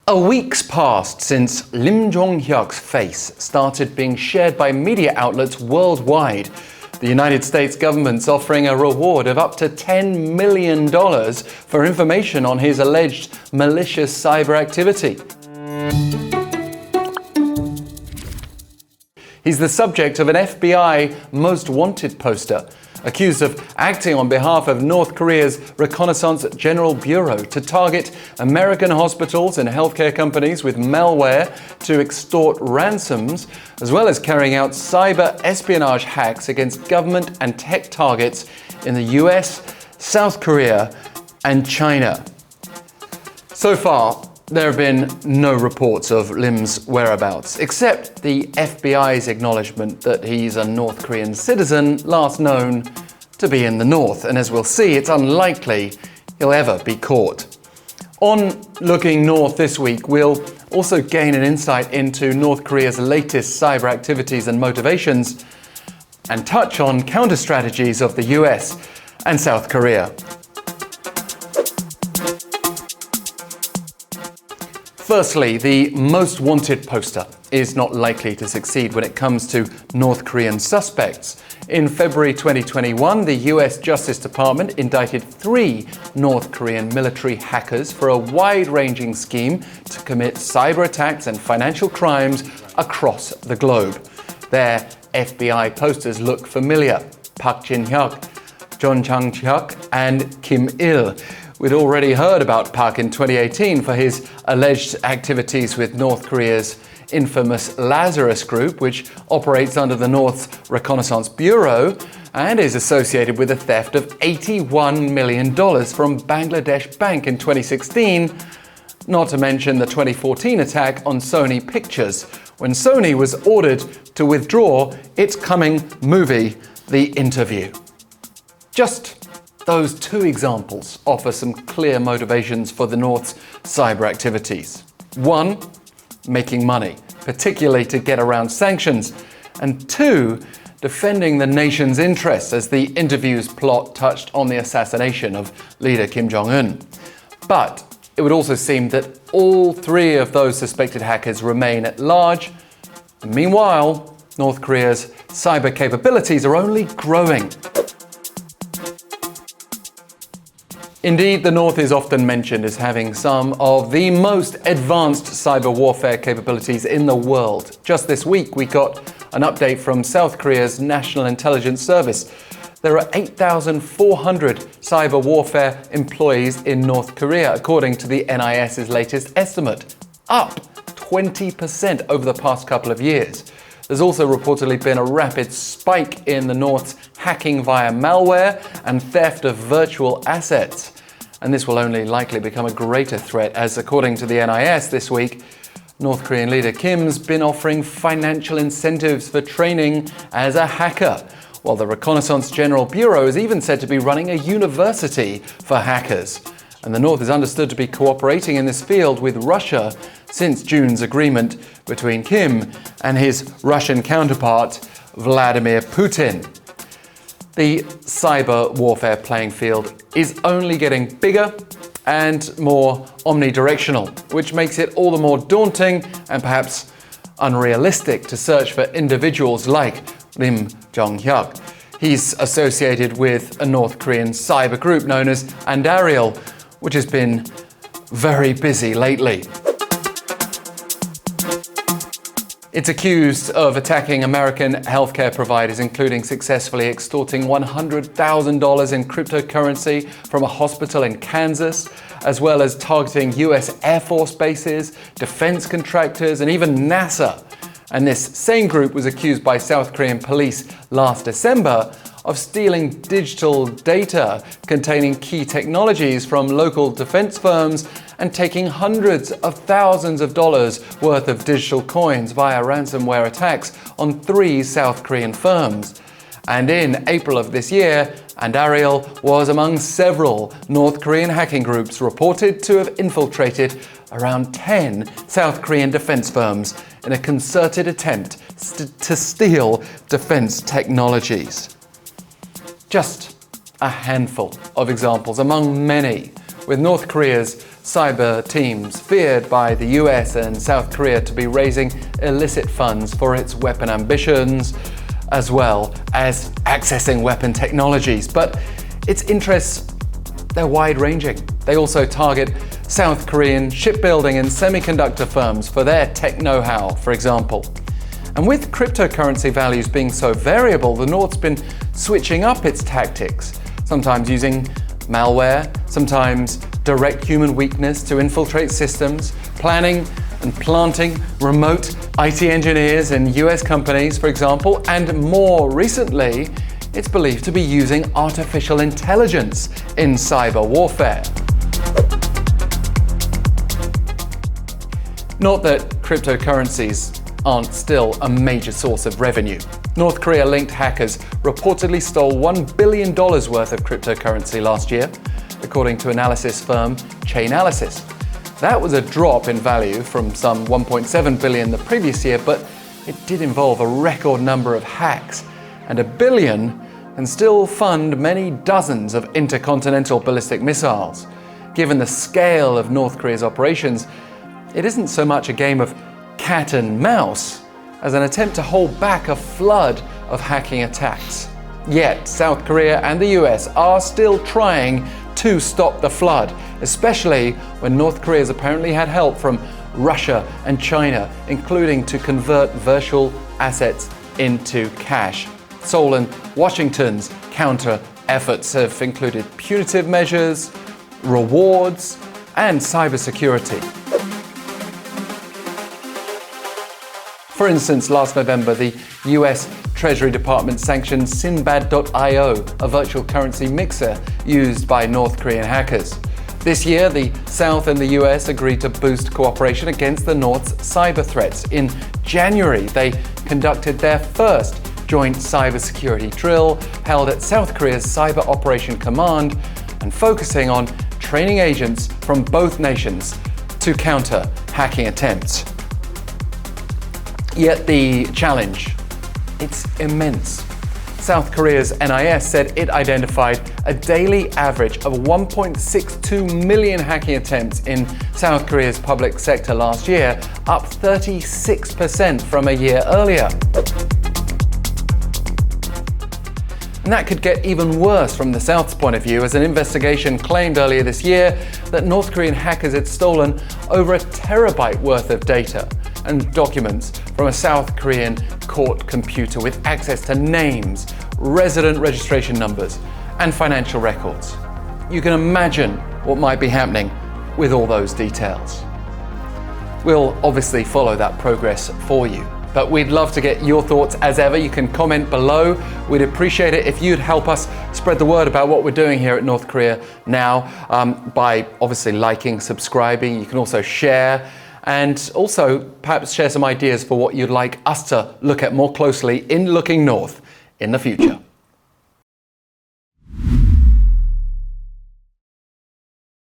A week's passed since Rim-Jong-hyok's face started being shared by media outlets worldwide. The United States government's offering a reward of up to $10 million for information on his alleged malicious cyber activity. He's the subject of an FBI Most Wanted poster, accused of acting on behalf of North Korea's Reconnaissance-General-Bureau to target American hospitals and healthcare companies with malware to extort ransoms, as well as carrying out cyber espionage hacks against government and tech targets in the US, South Korea, and China. So far, there have been no reports of Lim's whereabouts, except the FBI's acknowledgement that he's a North Korean citizen last known to be in the north, and as we'll see, it's unlikely he'll ever be caught. On Looking North this week, we'll also gain an insight into North Korea's latest cyber activities and motivations, and touch on counter-strategies of the US and South Korea. Firstly, the Most Wanted poster is not likely to succeed when it comes to North Korean suspects. In February 2021, the US Justice Department indicted 3 North Korean military hackers for a wide-ranging scheme to commit cyber attacks and financial crimes across the globe. Their FBI posters look familiar: Park-Jin-hyok, Chang-hyok, and Kim-il. We'd already heard about Park in 2018 for his alleged activities with North Korea's infamous Lazarus Group, which operates under the North's Reconnaissance-Bureau and is associated with the theft of $81 million from Bangladesh Bank in 2016, not to mention the 2014 attack on Sony-Pictures, when Sony was ordered to withdraw its coming movie, The Interview. Just those 2 examples offer some clear motivations for the North's cyber activities. 1, making money, particularly to get around sanctions, and 2, defending the nation's interests, as The Interview's plot touched on the assassination of leader Kim-Jong-un. But it would also seem that all 3 of those suspected hackers remain at large. And meanwhile, North Korea's cyber capabilities are only growing. Indeed, the North is often mentioned as having some of the most advanced cyber warfare capabilities in the world. Just this week, we got an update from South Korea's National Intelligence Service. There are 8,400 cyber warfare employees in North Korea, according to the NIS's latest estimate, up 20% over the past couple of years. There's also reportedly been a rapid spike in the North's hacking via malware and theft of virtual assets. And this will only likely become a greater threat as, according to the NIS this week, North Korean leader Kim's been offering financial incentives for training as a hacker, while the Reconnaissance-General-Bureau is even said to be running a university for hackers. And the North is understood to be cooperating in this field with Russia since June's agreement between Kim and his Russian counterpart, Vladimir-Putin. The cyber warfare playing field is only getting bigger and more omnidirectional, which makes it all the more daunting and perhaps unrealistic to search for individuals like Rim-Jong-hyok. He's associated with a North Korean cyber group known as Andariel, which has been very busy lately. It's accused of attacking American healthcare providers, including successfully extorting $100,000 in cryptocurrency from a hospital in Kansas, as well as targeting US Air Force bases, defense contractors, and even NASA. And this same group was accused by South Korean police last December of stealing digital data containing key technologies from local defense firms and taking hundreds of thousands of dollars worth of digital coins via ransomware attacks on 3 South Korean firms. And in April of this year, Andariel was among several North Korean hacking groups reported to have infiltrated around 10 South Korean defense firms in a concerted attempt to steal defense technologies. Just a handful of examples among many, with North Korea's cyber teams feared by the US and South Korea to be raising illicit funds for its weapon ambitions, as well as accessing weapon technologies. But its interests, they're wide-ranging. They also target South Korean shipbuilding and semiconductor firms for their tech know-how, for example. And with cryptocurrency values being so variable, the North's been switching up its tactics, sometimes using malware, sometimes direct human weakness to infiltrate systems, planning and planting remote IT engineers in US companies, for example, and more recently, it's believed to be using artificial intelligence in cyber warfare. Not that cryptocurrencies aren't still a major source of revenue. North Korea-linked hackers reportedly stole $1 billion worth of cryptocurrency last year, according to analysis firm Chainalysis. That was a drop in value from some $1.7 billion the previous year, but it did involve a record number of hacks, and $1 billion can still fund many dozens of intercontinental ballistic missiles. Given the scale of North Korea's operations, it isn't so much a game of cat and mouse as an attempt to hold back a flood of hacking attacks. Yet, South Korea and the US are still trying to stop the flood, especially when North Korea's apparently had help from Russia and China, including to convert virtual assets into cash. Seoul and Washington's counter efforts have included punitive measures, rewards, and cybersecurity. For instance, last November, the US Treasury Department sanctioned Sinbad.io, a virtual currency mixer used by North Korean hackers. This year, the South and the US agreed to boost cooperation against the North's cyber threats. In January, they conducted their first joint cybersecurity drill held at South Korea's Cyber Operation Command and focusing on training agents from both nations to counter hacking attempts. Yet the challenge, it's immense. South Korea's NIS said it identified a daily average of 1.62 million hacking attempts in South Korea's public sector last year, up 36% from a year earlier. And that could get even worse from the South's point of view, as an investigation claimed earlier this year that North Korean hackers had stolen over a terabyte worth of data and documents from a South Korean court computer with access to names, resident registration numbers, and financial records. You can imagine what might be happening with all those details. We'll obviously follow that progress for you, but we'd love to get your thoughts as ever. You can comment below. We'd appreciate it if you'd help us spread the word about what we're doing here at North Korea Now by obviously liking, subscribing. You can also share, and also perhaps share some ideas for what you'd like us to look at more closely in Looking North in the future.